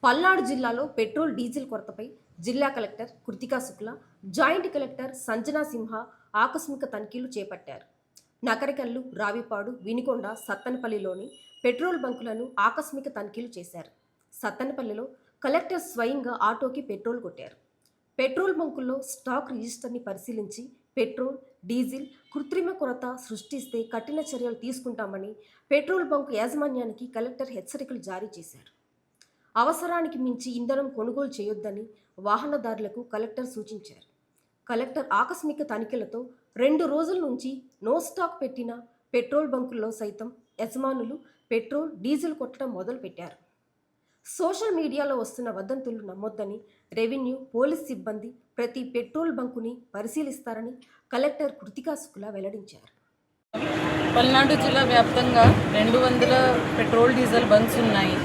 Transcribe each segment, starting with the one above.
పల్నాడు జిల్లాలో petrol diesel కొరతపై జిల్లా collector Kritika Shukla, joint collector Sanjana Simha ఆకస్మిక తనిఖీలు చేపట్టారు. నకరికల్లు, రావిపాడు, వినుకొండ, సత్తెనపల్లిలోని పెట్రోల్ బంకులను ఆకస్మిక తనిఖీలు చేశారు. సత్తెనపల్లిలో కలెక్టర్ స్వయంగా ఆటోకి పెట్రోల్ కొట్టారు. పెట్రోల్ బంకుల్లో స్టాక్ రిజిస్టర్ని పరిశీలించి పెట్రోల్, డీజిల్ కృత్రిమ కొరత సృష్టిస్తే కఠిన చర్యలు తీసుకుంటామని పెట్రోల్ బంకు యాజమాన్యానికి కలెక్టర్ హెచ్చరికలు జారీ చేశారు. అవసరానికి మించి ఇంధనం కొనుగోలు చేయొద్దని వాహనదారులకు కలెక్టర్ సూచించారు. కలెక్టర్ ఆకస్మిక తనిఖీలతో 2 రోజుల నుంచి నో స్టాక్ పెట్టిన పెట్రోల్ బంకుల్లో సైతం యజమానులు పెట్రోల్, డీజిల్ కొట్టడం మొదలుపెట్టారు. సోషల్ మీడియాలో వస్తున్న వదంతులు నమ్మొద్దని రెవెన్యూ, పోలీస్ సిబ్బంది ప్రతి పెట్రోల్ బంకుని పరిశీలిస్తారని కలెక్టర్ కృతికా శుక్లా వెల్లడించారు. పల్నాడు జిల్లా వ్యాప్తంగా 200 పెట్రోల్, డీజిల్ బంక్స్ ఉన్నాయి.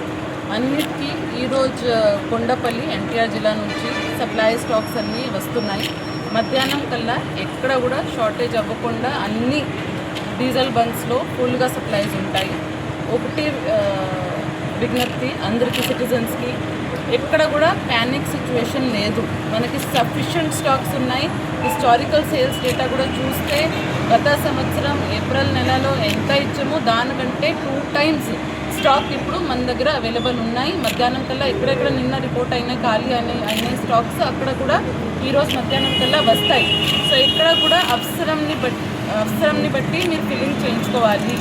అన్నిటికీ ఈరోజు కొండపల్లి, ఎన్టీఆర్ జిల్లా నుంచి సప్లై స్టాక్స్ అన్నీ వస్తున్నాయి. మధ్యాహ్నం కల్లా ఎక్కడ కూడా షార్టేజ్ అవ్వకుండా అన్ని డీజిల్ బంక్స్లో ఫుల్గా సప్లైస్ ఉంటాయి. ఒకటి విజ్ఞప్తి అందరికీ, సిటిజన్స్కి, ఎక్కడ కూడా ప్యానిక్ సిచ్యువేషన్ లేదు. మనకి సఫిషియంట్ స్టాక్స్ ఉన్నాయి. హిస్టారికల్ సేల్స్ డేటా కూడా చూస్తే గత సంవత్సరం ఏప్రిల్ నెలలో ఎంత ఇచ్చామో దానికంటే 2 times స్టాక్ ఇప్పుడు మన దగ్గర అవైలబుల్ ఉన్నాయి. మధ్యాహ్నం కల్లా ఎక్కడెక్కడ నిన్న రిపోర్ట్ అయినాయి ఖాళీ అయిన స్టాక్స్ అక్కడ కూడా ఈరోజు మధ్యాహ్నం కల్లా వస్తాయి. సో ఇక్కడ కూడా అవసరంని బట్టి మీరు ఫిల్లింగ్ చేయించుకోవాలి.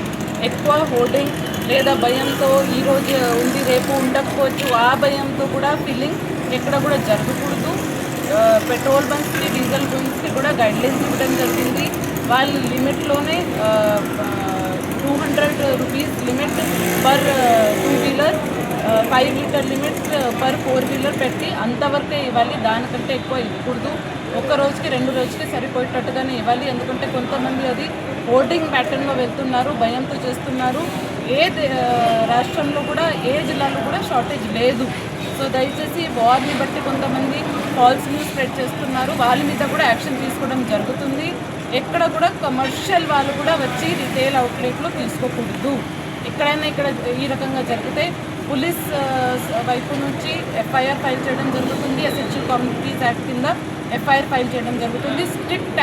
ఎక్కువ హోర్డింగ్ లేదా భయంతో ఈరోజు ఉంది రేపు ఉండకపోవచ్చు, ఆ భయంతో కూడా ఫిల్లింగ్ ఎక్కడ కూడా జరగకూడదు. పెట్రోల్ బంక్స్కి, డీజిల్ బంక్స్కి కూడా గైడ్లైన్స్ ఇవ్వడం జరిగింది. వాళ్ళ లిమిట్లోనే 200 rupees limit per 2 wheeler, 5 litre limit per 4 wheeler పెట్టి అంతవరకే ఇవ్వాలి. దానికంటే ఎక్కువ ఇవ్వకూడదు. ఒక రోజుకి 2 రోజుకి సరిపోయేటట్టుగానే ఇవ్వాలి. ఎందుకంటే కొంతమంది అది హోర్డింగ్ ప్యాటర్న్లో వెళ్తున్నారు, భయంతో చేస్తున్నారు. ఏ రాష్ట్రంలో కూడా, ఏ జిల్లాలో కూడా షార్టేజ్ లేదు. సో దయచేసి వార్ని బట్టి కొంతమంది ఫాల్స్ న్యూస్ స్ప్రెడ్ చేస్తున్నారు. వాళ్ళ మీద కూడా యాక్షన్ తీసుకోవడం జరుగుతుంది. ఎక్కడ కూడా కమర్షియల్ వాళ్ళు కూడా వచ్చి రిటైల్ అవుట్లెట్లో తీసుకోకూడదు. ఎక్కడైనా ఇక్కడ ఈ రకంగా జరిగితే పోలీస్ వైపు నుంచి ఎఫ్ఐఆర్ ఫైల్ చేయడం జరుగుతుంది. ఎసెన్షియల్ కమ్యూనిటీస్ యాక్ట్ కింద ఎఫ్ఐఆర్ ఫైల్ చేయడం జరుగుతుంది. స్ట్రిక్ట్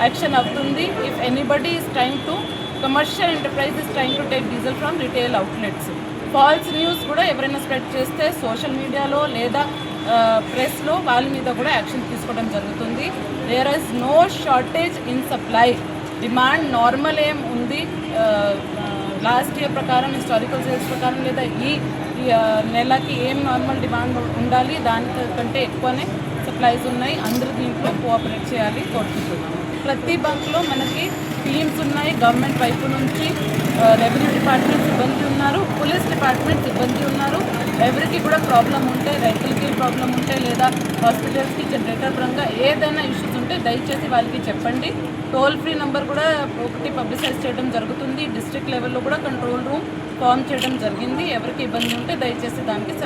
యాక్షన్ అవుతుంది. If anybody is trying to, commercial enterprise is trying to take diesel from retail outlets. False news కూడా ఎవరైనా స్ప్రెడ్ చేస్తే సోషల్ మీడియాలో లేదా ప్రెస్లో వాళ్ళ మీద కూడా యాక్షన్ తీసుకోవడం జరుగుతుంది. There is no shortage in supply. Demand normal ఏం ఉంది, లాస్ట్ ఇయర్ ప్రకారం, హిస్టారికల్ సేల్స్ ప్రకారం లేదా ఈ నెలకి ఏం నార్మల్ డిమాండ్ ఉండాలి దానికంటే ఎక్కువనే సప్లైస్ ఉన్నాయి. అందరూ దీంట్లో కోఆపరేట్ చేయాలి కోరుకుంటున్నాము. ప్రతి బంక్లో మనకి టీమ్స్ ఉన్నాయి. గవర్నమెంట్ వైపు నుంచి రెవెన్యూ డిపార్ట్మెంట్ సిబ్బంది ఉన్నారు, పోలీస్ డిపార్ట్మెంట్ సిబ్బంది ఉన్నారు. ఎవరికి కూడా ప్రాబ్లం ఉంటే, రైతులకి ప్రాబ్లం ఉంటే లేదా హాస్పిటల్స్కి జనరేటర్ పరంగా ఏదైనా ఇష్యూస్ ఉంటే దయచేసి వాళ్ళకి చెప్పండి. టోల్ ఫ్రీ నెంబర్ కూడా ఒకటి పబ్లిసైజ్ చేయడం జరుగుతుంది. డిస్ట్రిక్ట్ లెవెల్లో కూడా కంట్రోల్ రూమ్ ఫామ్ చేయడం జరిగింది. ఎవరికి ఇబ్బంది ఉంటే దయచేసి దానికి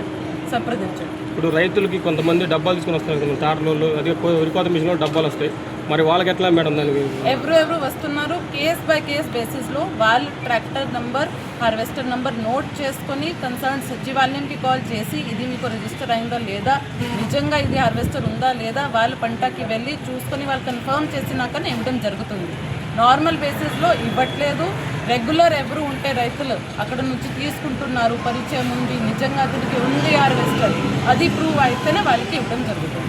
సంప్రదించండి. ఇప్పుడు రైతులకి కొంతమంది డబ్బాలు తీసుకుని వస్తారు కదా, తాటలో అదే వరికోత మిషన్లో డబ్బాలు వస్తాయి. మరి వాళ్ళకి ఎట్లా మేడం దానికి? ఎవరు వస్తున్నారు, కేస్ బై కేస్ బేసిస్లో వాళ్ళు tractor number, harvester number note చేసుకొని కన్సర్న్ సచివాలయంకి కాల్ చేసి ఇది మీకు రిజిస్టర్ అయిందా లేదా, నిజంగా ఇది హార్వెస్టర్ ఉందా లేదా, వాళ్ళ పంటకి వెళ్ళి చూసుకొని వాళ్ళు కన్ఫర్మ్ చేసినాకనే ఇవ్వడం జరుగుతుంది. నార్మల్ బేసిస్లో ఇవ్వట్లేదు. రెగ్యులర్ ఎవరు ఉంటే రైతులు అక్కడ నుంచి తీసుకుంటున్నారు, పరిచయం ఉంది, నిజంగా అతనికి ఉంది హార్వెస్టర్, అది ప్రూవ్ అయితేనే వాళ్ళకి ఇవ్వడం జరుగుతుంది.